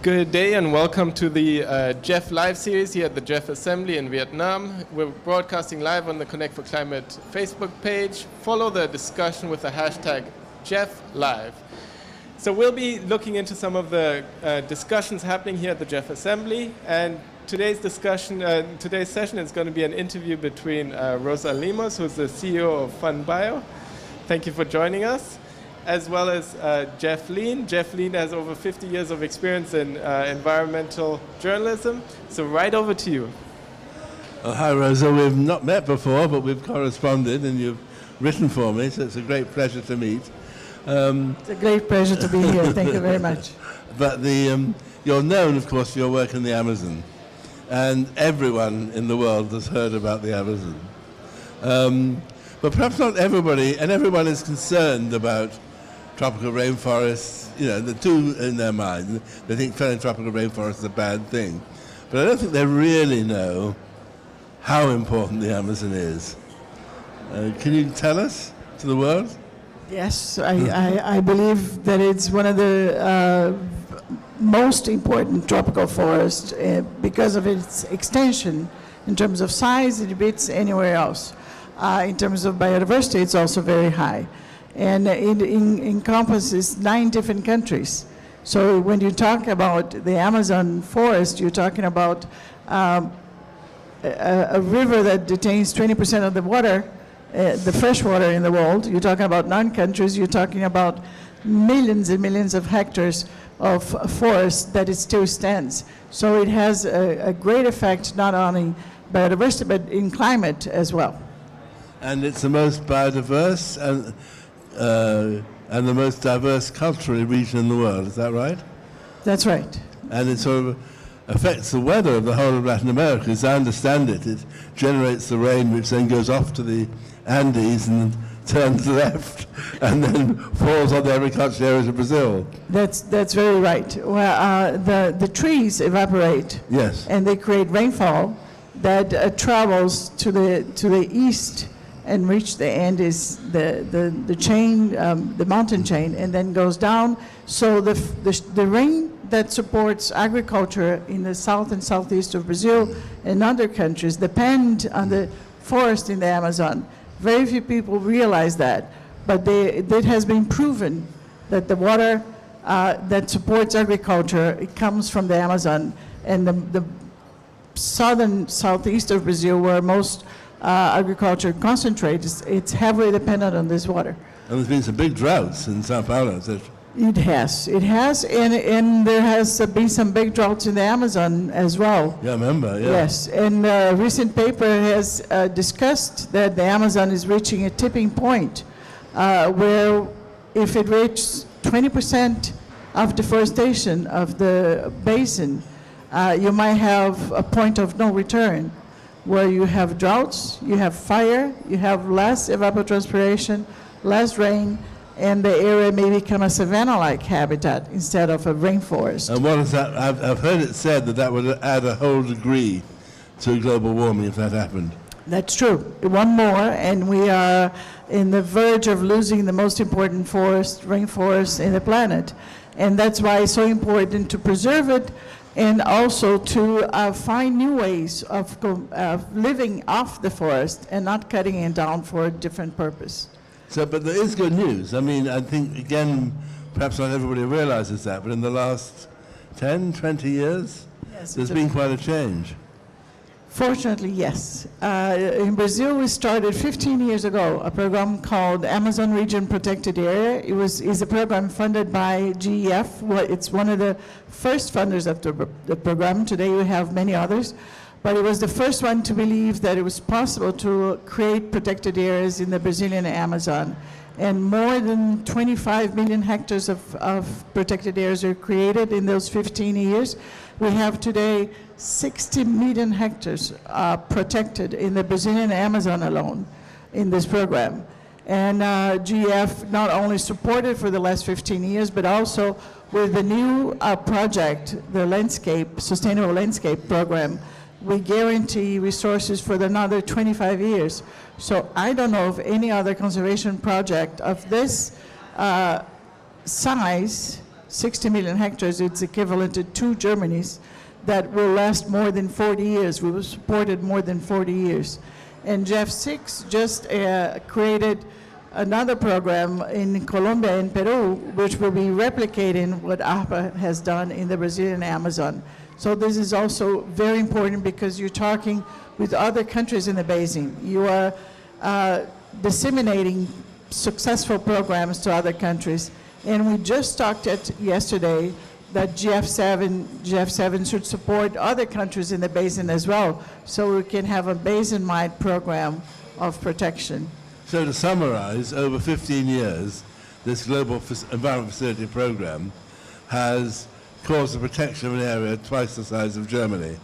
Good day and welcome to the GEF Live series here at the GEF Assembly in Viet Nam. We're broadcasting live on the Connect for Climate Facebook page. Follow the discussion with the hashtag GEF Live. So we'll be looking into some of the discussions happening here at the GEF Assembly, and today's session is going to be an interview between Rosa Limos, who's the CEO of FundBio. Thank you for joining us. As well as Jeff Lean. Jeff Lean has over 50 years of experience in environmental journalism. So right over to you. Oh, hi, Rosa. We've not met before, but we've corresponded, and you've written for me, so it's a great pleasure to meet. It's a great pleasure to be here. Thank you very much. But you're known, of course, for your work in the Amazon, and everyone in the world has heard about the Amazon. But perhaps not everybody, and everyone is concerned about tropical rainforests. You know, the two in their mind. They think felling tropical rainforests is a bad thing. But I don't think they really know how important the Amazon is. Can you tell us to the world? Yes, I believe that it's one of the most important tropical forests because of its extension. In terms of size, it beats anywhere else. In terms of biodiversity, it's also very high. And it encompasses 9 different countries. So when you talk about the Amazon forest, you're talking about a river that detains 20% of the water, the fresh water in the world. You're talking about 9 countries. You're talking about millions and millions of hectares of forest that it still stands. So it has a great effect not only biodiversity, but in climate as well. And it's the most biodiverse and the most diverse culturally region in the world, is that right? That's right. And it sort of affects the weather of the whole of Latin America. As I understand it, it generates the rain which then goes off to the Andes and turns left and then falls on the agricultural areas of Brazil. That's very right. Well, the trees evaporate. Yes. And they create rainfall that travels to the east and reach the Andes, the chain, the mountain chain, and then goes down. So the rain that supports agriculture in the south and southeast of Brazil and other countries depend on the forest in the Amazon. Very few people realize that, but it has been proven that the water that supports agriculture, it comes from the Amazon, and the southern southeast of Brazil, where most agriculture concentrates, it's heavily dependent on this water. And there's been some big droughts in Sao Paulo. It has, and there has been some big droughts in the Amazon as well. Yeah, I remember, yeah. Yes, and a recent paper has discussed that the Amazon is reaching a tipping point where if it reaches 20% of deforestation of the basin, you might have a point of no return, where you have droughts, you have fire, you have less evapotranspiration, less rain, and the area may become a savanna-like habitat instead of a rainforest. And what is that? I've heard it said that would add a whole degree to global warming if that happened. That's true. One more, and we are in the verge of losing the most important rainforest in the planet. And that's why it's so important to preserve it, and also to find new ways of living off the forest and not cutting it down for a different purpose. So, but there is good news. I mean, I think, again, perhaps not everybody realizes that, but in the last 10, 20 years, yes, there's been quite a change. Fortunately, yes. In Brazil, we started 15 years ago a program called Amazon Region Protected Area. It's a program funded by GEF. It's one of the first funders of the program. Today, we have many others. But it was the first one to believe that it was possible to create protected areas in the Brazilian Amazon. And more than 25 million hectares of protected areas are created in those 15 years. We have today 60 million hectares protected in the Brazilian Amazon alone in this program. And GEF not only supported for the last 15 years, but also with the new project, the Sustainable Landscape Program, we guarantee resources for another 25 years. So I don't know of any other conservation project of this size 60 million hectares, it's equivalent to 2 Germanys that will last more than 40 years. We will support it more than 40 years. And GEF-6 just created another program in Colombia and Peru, which will be replicating what APA has done in the Brazilian Amazon. So this is also very important because you're talking with other countries in the basin. You are disseminating successful programs to other countries. And we just talked yesterday that GEF-7 should support other countries in the basin as well, so we can have a basin-wide program of protection. So to summarize, over 15 years, this Global Environment Facility Program has caused the protection of an area twice the size of Germany.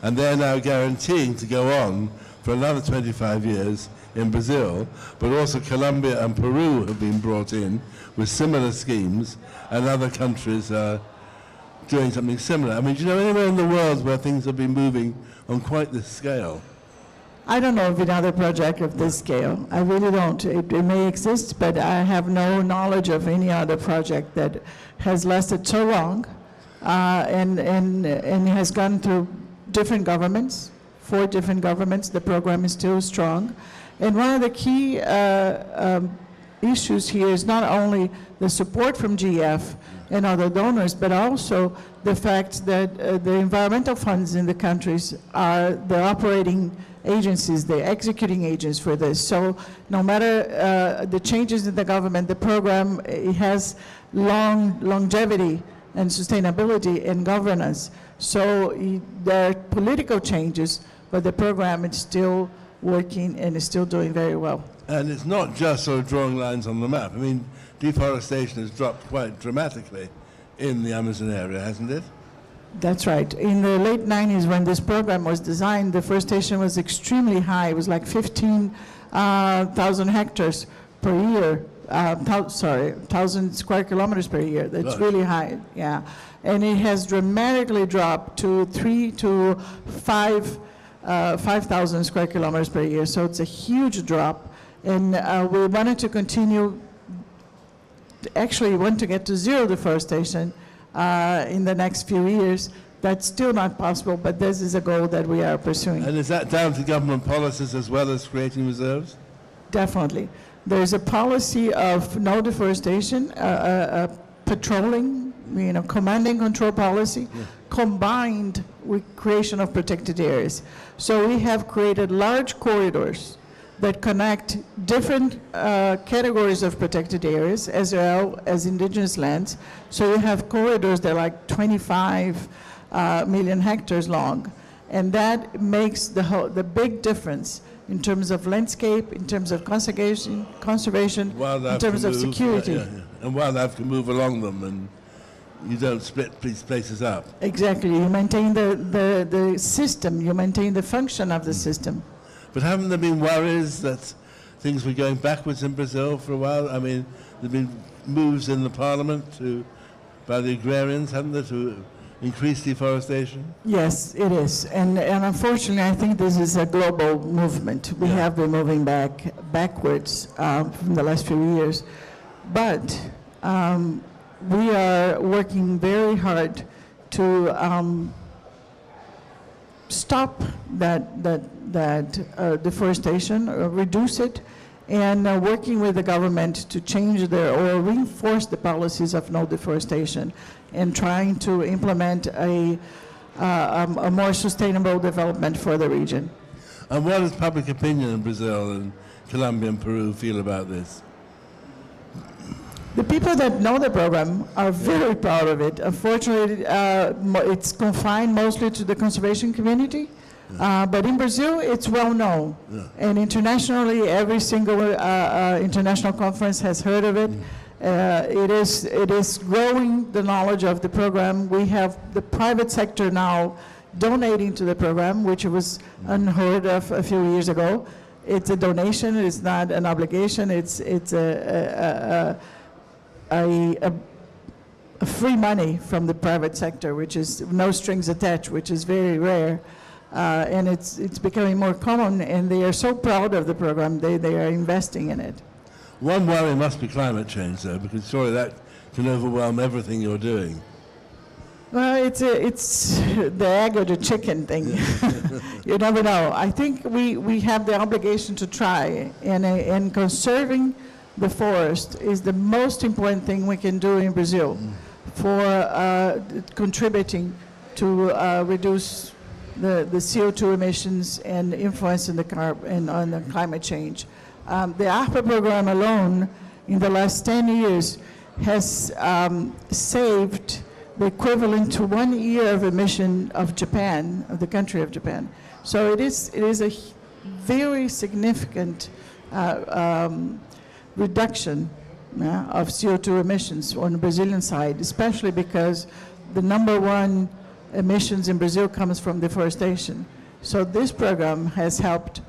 And they're now guaranteeing to go on for another 25 years in Brazil, but also Colombia and Peru have been brought in with similar schemes, and other countries are doing something similar. I mean, do you know anywhere in the world where things have been moving on quite this scale? I don't know of another project of this scale. I really don't. It may exist, but I have no knowledge of any other project that has lasted so long and has gone through different governments, 4 different governments. The program is still strong. And one of the key issues here is not only the support from GEF and other donors, but also the fact that the environmental funds in the countries are the operating agencies, the executing agents for this. So no matter the changes in the government, the program it has longevity and sustainability and governance. So there are political changes, but the program is still working and is still doing very well. And it's not just sort of drawing lines on the map. I mean, deforestation has dropped quite dramatically in the Amazon area, hasn't it? That's right. In the late 90s, when this program was designed, the deforestation was extremely high. It was like 15,000 hectares per year. 1,000 square kilometers per year. That's really high, yeah. And it has dramatically dropped to 3,000 to 5,000 square kilometers per year. So it's a huge drop. And we wanted to continue, actually we want to get to zero deforestation in the next few years. That's still not possible, but this is a goal that we are pursuing. And is that down to government policies as well as creating reserves? Definitely. There's a policy of no deforestation, patrolling, command and control policy, combined with creation of protected areas. So we have created large corridors that connect different categories of protected areas as well as indigenous lands. So you have corridors that are like 25 million hectares long, and that makes the big difference in terms of landscape, in terms of conservation, in terms of security. And wildlife can move along them, and you don't split these places up. Exactly. You maintain the system, you maintain the function of the system. But haven't there been worries that things were going backwards in Brazil for a while? I mean, there have been moves in the parliament by the agrarians, haven't there, to increase deforestation? Yes, it is. And unfortunately, I think this is a global movement. We have been moving backwards from the last few years. But we are working very hard to stop that deforestation, reduce it, and working with the government to change or reinforce the policies of no deforestation, and trying to implement a more sustainable development for the region. And what does public opinion in Brazil and Colombia and Peru feel about this? The people that know the program are very proud of it. Unfortunately, it's confined mostly to the conservation community, but in Brazil, it's well known. And internationally, every single international conference has heard of it. It is growing the knowledge of the program. We have the private sector now donating to the program, which was unheard of a few years ago. It's a donation. It's not an obligation. It's free money from the private sector, which is no strings attached, which is very rare. And it's becoming more common, and they are so proud of the program, they are investing in it. One worry must be climate change, though, because surely that can overwhelm everything you're doing. Well, it's the egg or the chicken thing. You never know. I think we have the obligation to try, and conserving the forest is the most important thing we can do in Brazil for contributing to reduce the CO2 emissions and influence in on the climate change. The ARPA program alone, in the last 10 years, has saved the equivalent to 1 year of emission of Japan, of the country of Japan. So it is a very significant reduction of CO2 emissions on the Brazilian side, especially because the number one emissions in Brazil comes from deforestation. So this program has helped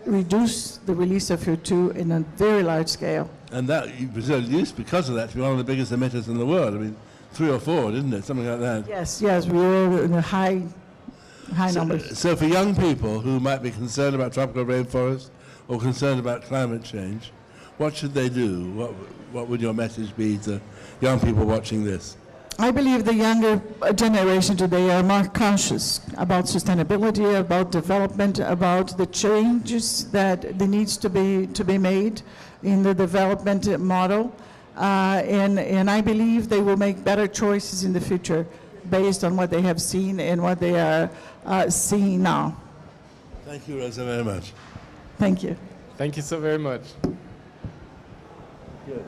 reduce the release of CO2 in a very large scale. And that Brazil used, because of that, to be one of the biggest emitters in the world. I mean, 3 or 4, didn't it? Something like that. Yes, we were in the high numbers. So for young people who might be concerned about tropical rainforest or concerned about climate change, what should they do? What would your message be to young people watching this? I believe the younger generation today are more conscious about sustainability, about development, about the changes that needs to be made in the development model. And I believe they will make better choices in the future based on what they have seen and what they are seeing now. Thank you, Rosa, very much. Thank you. Thank you so very much. Good.